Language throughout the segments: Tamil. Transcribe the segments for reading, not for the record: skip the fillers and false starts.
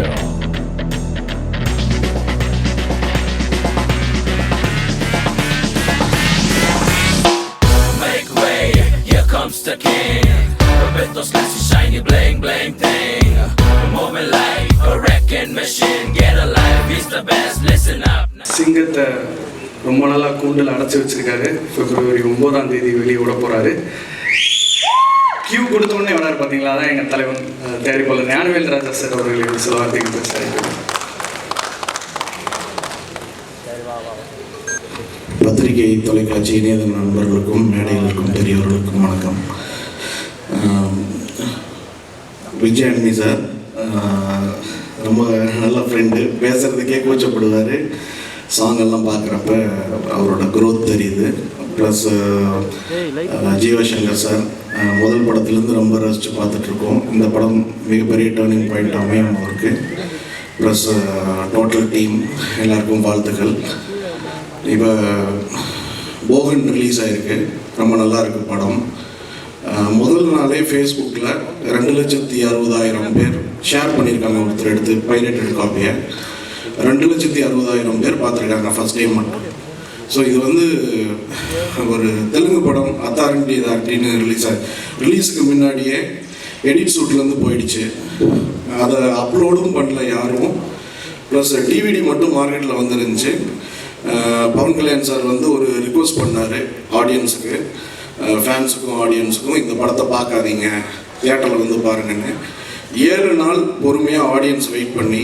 Yeah. Make way, here comes the king. Roberto's classy shiny bling bling thing. Moving like a wrecking machine. Get alive, he's the best, listen up. சிங்கத்தை ரொம்ப நாளா கூண்டில் அடைச்சி வச்சிருக்காரு. February 9 வெளியே விட போறாரு. கியூ கொடுத்த உடனே வராரு பார்த்தீங்களா? அதான் எங்கள் தலைவன் தயாரிப்பாளர் ஞானவேல் ராஜா சார் அவர்கள் சில வார்த்தைகள் பேசுகிறார். பத்திரிகை தொலைக்காட்சி இணையதள நண்பர்களுக்கும் மேடைகளுக்கும் பெரியவர்களுக்கும் வணக்கம். விஜய் அண்ணி சார் ரொம்ப நல்ல ஃப்ரெண்டு, பேசுகிறதுக்கே கூச்சப்படுவார். சாங்கெல்லாம் பார்க்குறப்ப அவரோட க்ரோத் தெரியுது. ப்ளஸ் ஜீவசங்கர் சார் முதல் படத்துலேருந்து ரொம்ப ரசித்து பார்த்துட்ருக்கோம். இந்த படம் மிகப்பெரிய டேர்னிங் பாயிண்ட் அமையும் அவருக்கு. ப்ளஸ் டோட்டல் டீம் எல்லாருக்கும் வாழ்த்துக்கள். இப்போ போகன் ரிலீஸ் ஆகிருக்கு, ரொம்ப நல்லா இருக்குது படம். முதல் நாளே ஃபேஸ்புக்கில் 2,60,000 பேர் ஷேர் பண்ணியிருக்காங்க. ஒருத்தர் எடுத்து பைரேட்டட் காப்பியை 2,60,000 பேர் பார்த்துருக்காங்க ஃபஸ்ட் டே மட்டும். ஸோ இது வந்து ஒரு தெலுங்கு படம் அத்தாரிட்டின்னு ரிலீஸுக்கு முன்னாடியே எடிட் ஷூட்லேருந்து போயிடுச்சு. அதை அப்லோடும் பண்ணல யாரும். ப்ளஸ் டிவிடி மட்டும் மார்க்கெட்டில் வந்துருந்துச்சு. பவன் கல்யாண் சார் வந்து ஒரு ரிக்வஸ்ட் பண்ணார் ஆடியன்ஸுக்கு, ஃபேன்ஸுக்கும் ஆடியன்ஸுக்கும், இந்த படத்தை பார்க்காதீங்க, தியேட்டரில் வந்து பாருங்கன்னு. 7 நாள் பொறுமையாக ஆடியன்ஸ் வெயிட் பண்ணி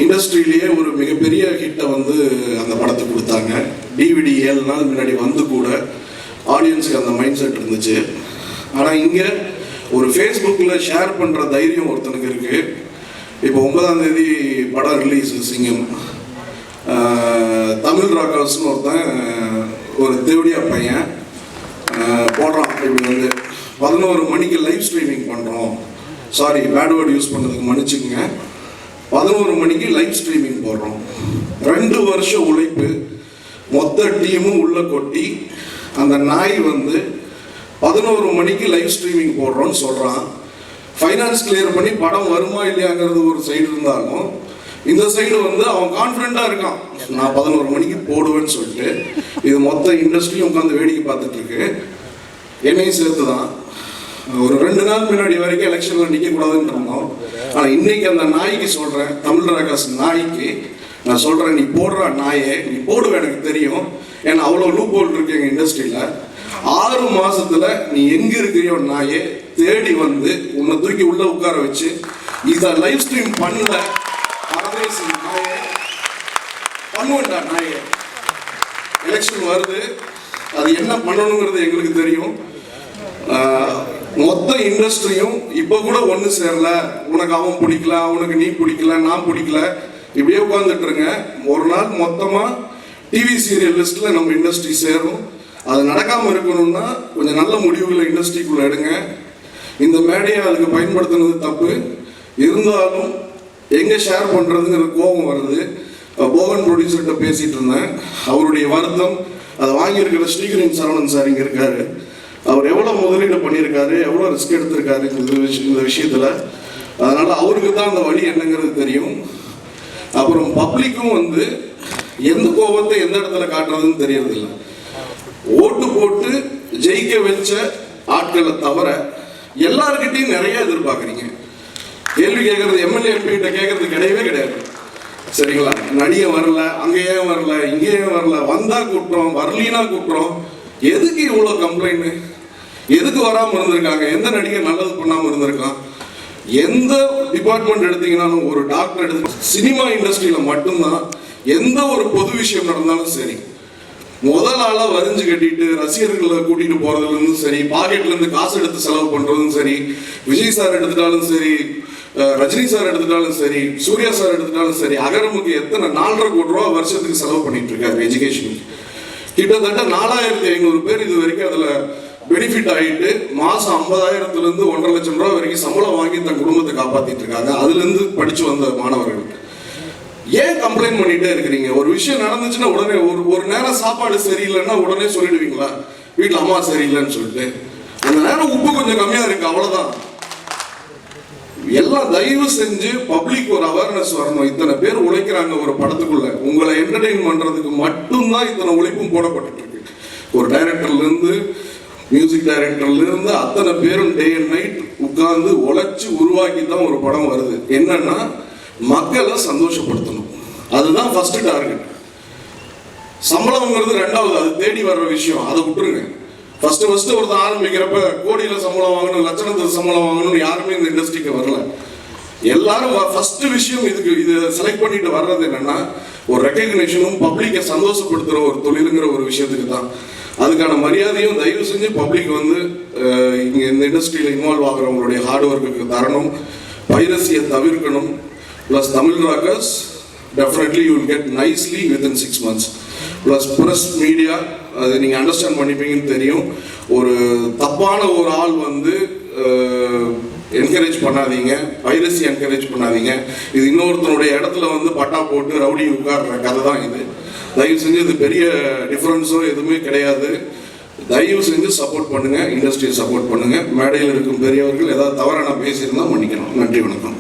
இண்டஸ்ட்ரியிலேயே ஒரு மிகப்பெரிய ஹிட்டை வந்து அந்த படத்தை கொடுத்தாங்க. டிவிடி 7 நாள் முன்னாடி வந்து கூட ஆடியன்ஸுக்கு அந்த மைண்ட் செட் இருந்துச்சு. ஆனால் இங்கே ஒரு ஃபேஸ்புக்கில் ஷேர் பண்ணுற தைரியம் ஒருத்தனுக்கு இருக்குது. இப்போ 9ஆம் தேதி படம் ரிலீஸ் சிங்கம். தமிழ் ராக்கர்ஸ்னு ஒருத்தன் ஒரு தேவடியா பையன் போடுறான். இப்படி வந்து 11 மணிக்கு லைவ் ஸ்ட்ரீமிங் பண்ணுறோம். சாரி, பேட் வேர்டு யூஸ் பண்ணதுக்கு மன்னிச்சுங்க. 11 மணிக்கு லைவ் ஸ்ட்ரீமிங் போடுறோம். 2 வருஷம் உழைப்பு மொத்த டீமும் உள்ள கொட்டி அந்த நாய் வந்து 11 மணிக்கு லைவ் ஸ்ட்ரீமிங் போடுறோன்னு சொல்கிறான். ஃபைனான்ஸ் கிளியர் பண்ணி படம் வருமா இல்லையாங்கிறது ஒரு சைடு இருந்தாலும், இந்த சைடு வந்து அவன் கான்ஃபிடென்ட்டாக இருக்கான், நான் 11 மணிக்கு போடுவேன்னு சொல்லிட்டு. இது மொத்த இண்டஸ்ட்ரியும் உட்காந்து வேடிக்கை பார்த்துட்டு இருக்கு, என்னையும் சேர்த்து தான். ஒரு 2 நாள் முன்னாடி வரைக்கும் எலெக்ஷனில் நிற்கக்கூடாதுன்னு இருந்தோம். ஆனால் இன்னைக்கு அந்த நாய்க்கு சொல்கிறேன், தமிழ் ராகாஸ் நாய்க்கு நான் சொல்கிறேன், நீ போடுற நாயே, நீ போடுவேன், எனக்கு தெரியும். ஏன்னா அவ்வளோ லூப் ஹோல் இருக்கு எங்கள் இண்டஸ்ட்ரியில். 6 மாதத்தில் நீ எங்கே இருக்கிறியோ நாயே தேடி வந்து உன்னை தூக்கி உள்ளே உட்கார வச்சு இதை லைவ் ஸ்ட்ரீம் பண்ணல நாயே பண்ணுவேன்டா நாயே. எலெக்ஷன் வருது, அது என்ன பண்ணணுங்கிறது எங்களுக்கு தெரியும். மொத்த இண்டஸ்ட்ரியும் இப்போ கூட ஒன்று சேரல. உனக்கு அவன் பிடிக்கல, அவனுக்கு நீ பிடிக்கல, நான் பிடிக்கல, இப்படியே உட்காந்துட்டு இருங்க. ஒரு நாள் மொத்தமாக டிவி சீரியல் லிஸ்ட்டில் நம்ம இண்டஸ்ட்ரி சேரும். அது நடக்காமல் இருக்கணும்னா கொஞ்சம் நல்ல முடிவுகளை இண்டஸ்ட்ரிக்குள்ளே எடுங்க. இந்த மேடையை அதுக்கு பயன்படுத்தினது தப்பு. இருந்தாலும் எங்கே ஷேர் பண்ணுறதுங்கிற கோபம் வருது. போகன் ப்ரொடியூசர்கிட்ட பேசிகிட்டு இருந்தேன். அவருடைய வருத்தம், அதை வாங்கியிருக்கிற ஸ்ரீகிரீன் சரவணன் சார் இங்கே இருக்கார். அவர் எவ்வளோ முதலீடு பண்ணியிருக்காரு, எவ்வளோ ரிஸ்க் எடுத்திருக்காரு இந்த விஷயத்தில். அதனால் அவருக்கு தான் அந்த வழி என்னங்கிறது தெரியும். அப்புறம் பப்ளிக்கும் வந்து எந்த கோபத்தை எந்த இடத்துல காட்டுறதுன்னு தெரியறதில்லை. ஓட்டு போட்டு ஜெயிக்க வச்ச ஆட்களை தவிர எல்லாருக்கிட்டையும் நிறைய எதிர்பார்க்குறீங்க. கேள்வி கேட்கறது எம்எல்ஏ எம்பி கிட்ட கேட்கறது கிடையவே கிடையாது. சரிங்களா? நடிகை வரல, அங்கேயே வரல, இங்கேயே வரல, வந்தா கூட்டுறோம், வரலினா கூட்டுறோம். எதுக்கு இவ்வளோ கம்ப்ளைண்ட்? எதுக்கு வராமல் இருந்திருக்காங்க? எந்த நடிகர் நல்லது பண்ணாமல் இருந்திருக்கான்? எந்த டிபார்ட்மெண்ட் எடுத்தீங்கன்னாலும், ஒரு டாக்டர் எடுத்து, சினிமா இண்டஸ்ட்ரியில் மட்டும்தான் எந்த ஒரு பொது விஷயம் நடந்தாலும் சரி, முதல் ஆளாக வரிஞ்சு கட்டிட்டு ரசிகர்களை கூட்டிகிட்டு போகிறதுலேருந்து சரி, பாக்கெட்லேருந்து காசு எடுத்து செலவு பண்ணுறதும் சரி, விஜய் சார் எடுத்துட்டாலும் சரி, ரஜினி சார் எடுத்துட்டாலும் சரி, சூர்யா சார் எடுத்துட்டாலும் சரி, அகரமுக்கு எத்தனை 4.5 கோடி ரூபா வருஷத்துக்கு செலவு பண்ணிட்டு இருக்காரு எஜுகேஷனுக்கு. கிட்டத்தட்ட 4,500 பேர் இது வரைக்கும் அதில் பெனிஃபிட் ஆகிட்டு மாதம் 50,000 1.5 லட்சம் ரூபா வரைக்கும் சம்பளம் வாங்கி தன் குடும்பத்தை காப்பாற்றிட்டு இருக்காங்க. அதுலேருந்து படித்து வந்த மாணவர்கள். ஏன் கம்ப்ளைண்ட் பண்ணிகிட்டே இருக்கிறீங்க? ஒரு விஷயம் நடந்துச்சுன்னா உடனே ஒரு நேரம் சாப்பாடு சரியில்லைன்னா உடனே சொல்லிடுவீங்களா? வீட்டில் அம்மா சரியில்லைன்னு சொல்லிட்டு, அந்த நேரம் உப்பு கொஞ்சம் கம்மியாக இருக்குது, அவ்வளோதான். எல்லாம் தயவு செஞ்சு பப்ளிக் ஒரு அவேர்னஸ் வரணும். இத்தனை பேர் உழைக்கிறாங்க ஒரு படத்துக்குள்ள, உங்களை என்டர்டெயின் பண்றதுக்கு மட்டும்தான் இத்தனை உழைப்பும் போடப்பட்டு இருக்கு. ஒரு டைரக்டர்ல இருந்து மியூசிக் டைரக்டர்ல இருந்து அத்தனை பேரும் டே அண்ட் நைட் உட்கார்ந்து உழைச்சு உருவாக்கி தான் ஒரு படம் வருது. என்னன்னா மக்களை சந்தோஷப்படுத்தணும், அதுதான் ஃபர்ஸ்ட் டார்கெட். சம்பளம்ங்கிறது ரெண்டாவது, அது தேடி வர்ற விஷயம், அதை விட்டுருங்க. ஃபர்ஸ்ட் ஒருத்தர் ஆரம்பிக்கிறப்ப கோடியில சம்பளம் வாங்கணும், லட்சணத்துக்கு சம்பளம் வாங்கணும்னு யாருமே இந்த இண்டஸ்ட்ரிக்கு வரல. எல்லாரும் ஃபர்ஸ்ட் விஷயம் இது செலக்ட் பண்ணிட்டு வர்றது என்னன்னா ஒரு ரெக்கக்னிஷனும் பப்ளிக்கை சந்தோஷப்படுத்துற ஒரு தொழிலுங்கிற ஒரு விஷயத்துக்கு தான். அதுக்கான மரியாதையும் தயவு செஞ்சு பப்ளிக் வந்து இங்க இந்த இண்டஸ்ட்ரியில இன்வால்வ் ஆகிறவங்களுடைய ஹார்ட் ஒர்க்குக்கு தரணும். பைரசியை தவிர்க்கணும். Plus Tamil Rockers definitely you will get nicely within 6 months. Plus press media, அது நீங்கள் அண்டர்ஸ்டாண்ட் பண்ணிப்பீங்கன்னு தெரியும். ஒரு தப்பான ஒரு ஆள் வந்து என்கரேஜ் பண்ணாதீங்க, பைரசி என்கரேஜ் பண்ணாதீங்க. இது இன்னொருத்தனுடைய இடத்துல வந்து பட்டா போட்டு ரவுடி உட்கார்ற கதை தான் இது. தயவு செஞ்சு இது பெரிய டிஃப்ரென்ஸோ எதுவுமே கிடையாது. தயவு செஞ்சு சப்போர்ட் பண்ணுங்க, இண்டஸ்ட்ரியை சப்போர்ட் பண்ணுங்க. மேடையில் இருக்கும் பெரியவர்கள் ஏதாவது தவறாக நான் பேசியிருந்தா மன்னிக்கணும். நன்றி, வணக்கம்.